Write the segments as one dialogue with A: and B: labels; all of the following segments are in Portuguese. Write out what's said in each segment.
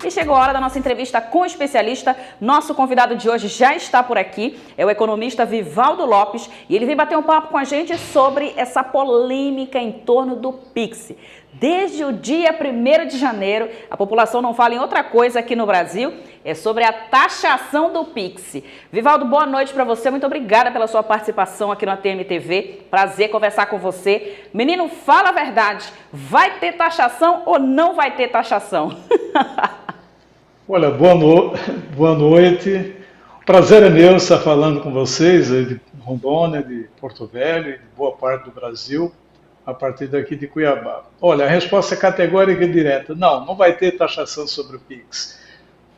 A: E chegou a hora da nossa entrevista com o especialista. Nosso convidado de hoje já está por aqui, é o economista Vivaldo Lopes, e ele vem bater um papo com a gente sobre essa polêmica em torno do Pix. Desde o dia 1º de janeiro, a população não fala em outra coisa aqui no Brasil, é sobre a taxação do Pix. Vivaldo, boa noite para você, muito obrigada pela sua participação aqui no ATM TV, prazer conversar com você. Menino, fala a verdade, vai ter taxação ou não vai ter taxação?
B: Olha, boa noite, o prazer é meu estar falando com vocês de Rondônia, de Porto Velho e de boa parte do Brasil, a partir daqui de Cuiabá. Olha, a resposta é categórica e direta. Não vai ter taxação sobre o Pix.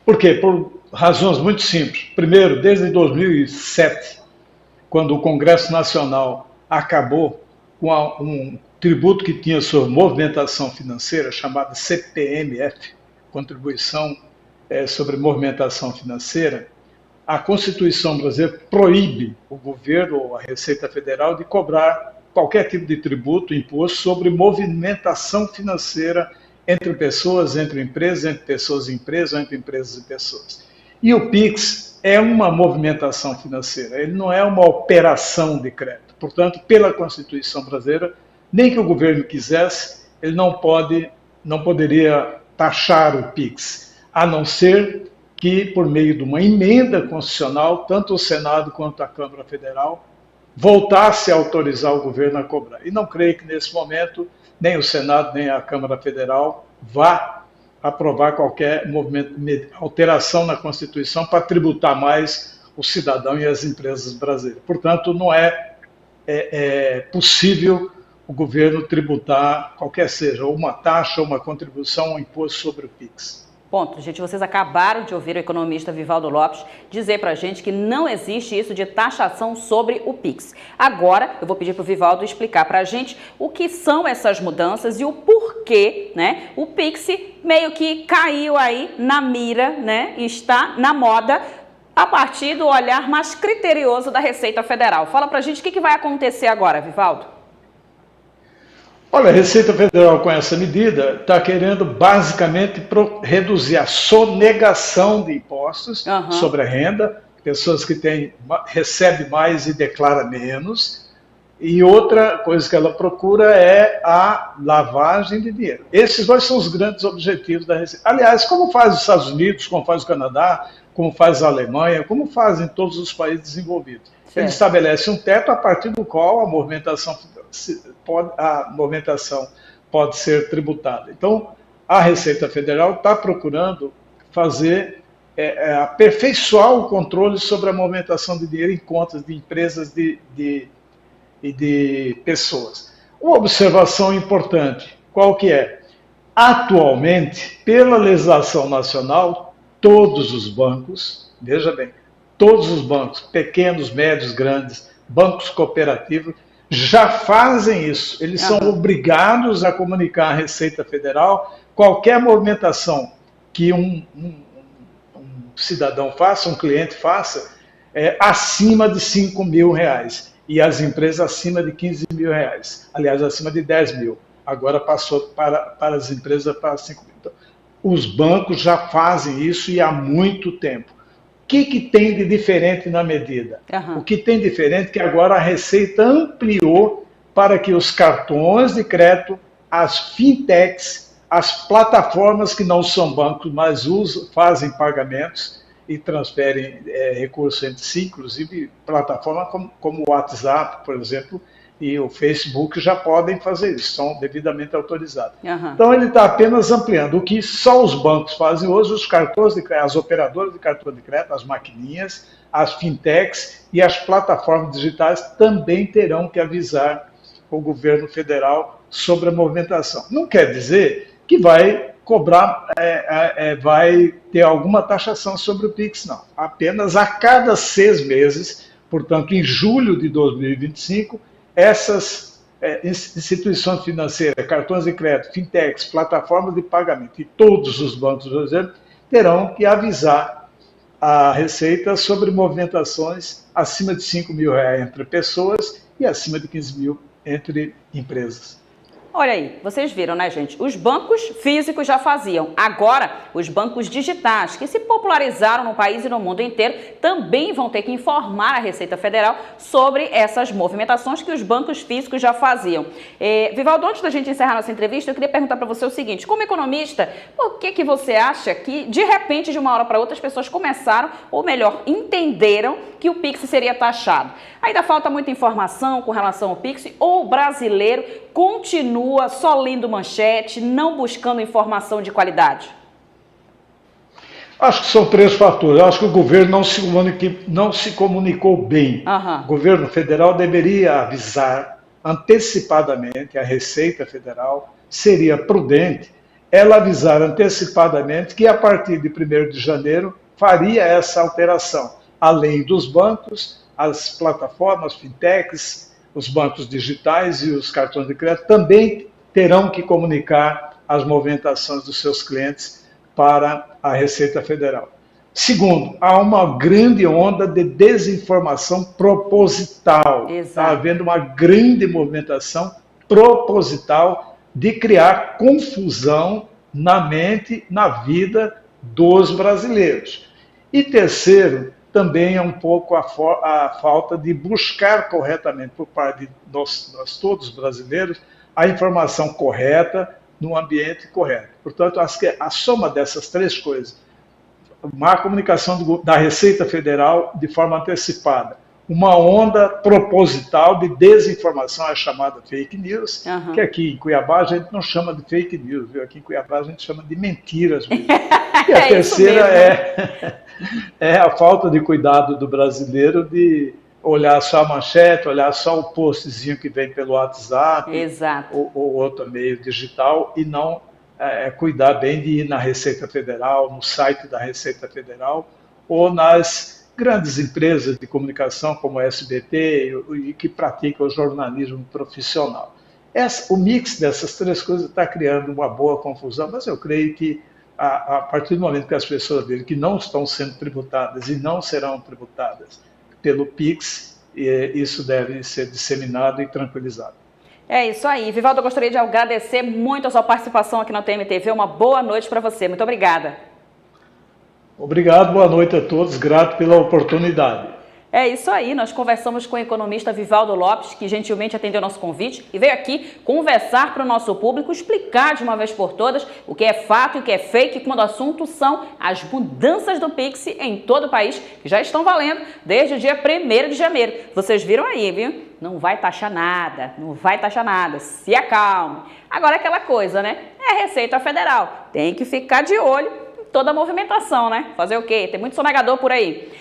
B: Por quê? Por razões muito simples. Primeiro, desde 2007, quando o Congresso Nacional acabou com um tributo que tinha sobre movimentação financeira, chamado CPMF, Contribuição sobre Movimentação Financeira, a Constituição brasileira proíbe o governo ou a Receita Federal de cobrar qualquer tipo de tributo, imposto sobre movimentação financeira entre pessoas, entre empresas, entre pessoas e empresas, entre empresas e pessoas. E o Pix é uma movimentação financeira, ele não é uma operação de crédito. Portanto, pela Constituição brasileira, nem que o governo quisesse, ele não poderia taxar o Pix, a não ser que, por meio de uma emenda constitucional, tanto o Senado quanto a Câmara Federal voltasse a autorizar o governo a cobrar. E não creio que, nesse momento, nem o Senado, nem a Câmara Federal vá aprovar qualquer alteração na Constituição para tributar mais o cidadão e as empresas brasileiras. Portanto, não é possível o governo tributar qualquer seja, ou uma taxa, ou uma contribuição, ou um imposto sobre o Pix.
A: Ponto. Gente, vocês acabaram de ouvir o economista Vivaldo Lopes dizer pra gente que não existe isso de taxação sobre o Pix. Agora, eu vou pedir pro Vivaldo explicar pra gente o que são essas mudanças e o porquê, né? O Pix meio que caiu aí na mira, né? E está na moda a partir do olhar mais criterioso da Receita Federal. Fala pra gente o que vai acontecer agora, Vivaldo.
B: Olha, a Receita Federal, com essa medida, está querendo basicamente reduzir a sonegação de impostos sobre a renda, pessoas que recebem mais e declaram menos, e outra coisa que ela procura é a lavagem de dinheiro. Esses dois são os grandes objetivos da Receita. Aliás, como faz os Estados Unidos, como faz o Canadá, como faz a Alemanha, como fazem todos os países desenvolvidos. Ele estabelece um teto a partir do qual a movimentação pode ser tributada. Então, a Receita Federal está procurando aperfeiçoar o controle sobre a movimentação de dinheiro em contas de empresas e de pessoas. Uma observação importante, qual que é? Atualmente, pela legislação nacional, todos os bancos, veja bem, todos os bancos, pequenos, médios, grandes, bancos cooperativos, já fazem isso. Eles são obrigados a comunicar à Receita Federal qualquer movimentação que um cidadão faça, um cliente faça, acima de R$5 mil, e as empresas acima de R$15 mil, aliás, acima de R$10 mil. Agora passou para as empresas para R$5 mil. Então, os bancos já fazem isso e há muito tempo. O que tem de diferente na medida? O que tem de diferente é que agora a Receita ampliou para que os cartões de crédito, as fintechs, as plataformas que não são bancos, mas fazem pagamentos e transferem recursos entre si, inclusive plataformas como o WhatsApp, por exemplo, e o Facebook já podem fazer isso, são devidamente autorizados. Então ele está apenas ampliando o que só os bancos fazem hoje, os cartões de crédito, as operadoras de cartão de crédito, as maquininhas, as fintechs e as plataformas digitais também terão que avisar o governo federal sobre a movimentação. Não quer dizer que vai cobrar, vai ter alguma taxação sobre o Pix, não. Apenas a cada 6 meses, portanto, em julho de 2025, essas instituições financeiras, cartões de crédito, fintechs, plataformas de pagamento e todos os bancos brasileiros terão que avisar a Receita sobre movimentações acima de R$5 mil entre pessoas e acima de R$15 mil entre empresas.
A: Olha aí, vocês viram, né, gente? Os bancos físicos já faziam. Agora, os bancos digitais, que se popularizaram no país e no mundo inteiro, também vão ter que informar a Receita Federal sobre essas movimentações que os bancos físicos já faziam. Vivaldo, antes da gente encerrar nossa entrevista, eu queria perguntar para você o seguinte: como economista, por que você acha que, de repente, de uma hora para outra, as pessoas começaram, ou melhor, entenderam que o Pix seria taxado? Ainda falta muita informação com relação ao Pix, ou o brasileiro continua só lendo manchete, não buscando informação de qualidade?
B: Acho que são três fatores. Acho que o governo não se comunicou bem.
A: Uhum.
B: O governo federal deveria avisar antecipadamente a Receita Federal, seria prudente ela avisar antecipadamente que a partir de 1º de janeiro faria essa alteração. Além dos bancos, as plataformas, fintechs, os bancos digitais e os cartões de crédito também terão que comunicar as movimentações dos seus clientes para a Receita Federal. Segundo, há uma grande onda de desinformação proposital. Está havendo uma grande movimentação proposital de criar confusão na mente, na vida dos brasileiros. E terceiro, também é um pouco a falta de buscar corretamente por parte de nós todos brasileiros a informação correta no ambiente correto. Portanto, acho que a soma dessas três coisas, má comunicação da Receita Federal de forma antecipada, uma onda proposital de desinformação, a chamada fake news, que aqui em Cuiabá a gente não chama de fake news, viu? Aqui em Cuiabá a gente chama de mentiras mesmo. E a terceira é a falta de cuidado do brasileiro de olhar só a manchete, olhar só o postzinho que vem pelo WhatsApp ou outro meio digital e não cuidar bem de ir na Receita Federal, no site da Receita Federal ou nas grandes empresas de comunicação como a SBT e que praticam o jornalismo profissional. O mix dessas três coisas está criando uma boa confusão, mas eu creio que a partir do momento que as pessoas verem que não estão sendo tributadas e não serão tributadas pelo Pix, isso deve ser disseminado e tranquilizado.
A: É isso aí. Vivaldo, eu gostaria de agradecer muito a sua participação aqui na TMTV. Uma boa noite para você. Muito obrigada.
B: Obrigado, boa noite a todos. Grato pela oportunidade.
A: É isso aí, nós conversamos com o economista Vivaldo Lopes, que gentilmente atendeu nosso convite e veio aqui conversar para o nosso público, explicar de uma vez por todas o que é fato e o que é fake, quando o assunto são as mudanças do Pix em todo o país, que já estão valendo desde o dia 1º de janeiro. Vocês viram aí, viu? Não vai taxar nada, não vai taxar nada, se acalme. Agora aquela coisa, né? É a Receita Federal, tem que ficar de olho em toda a movimentação, né? Fazer o quê? Tem muito sonegador por aí.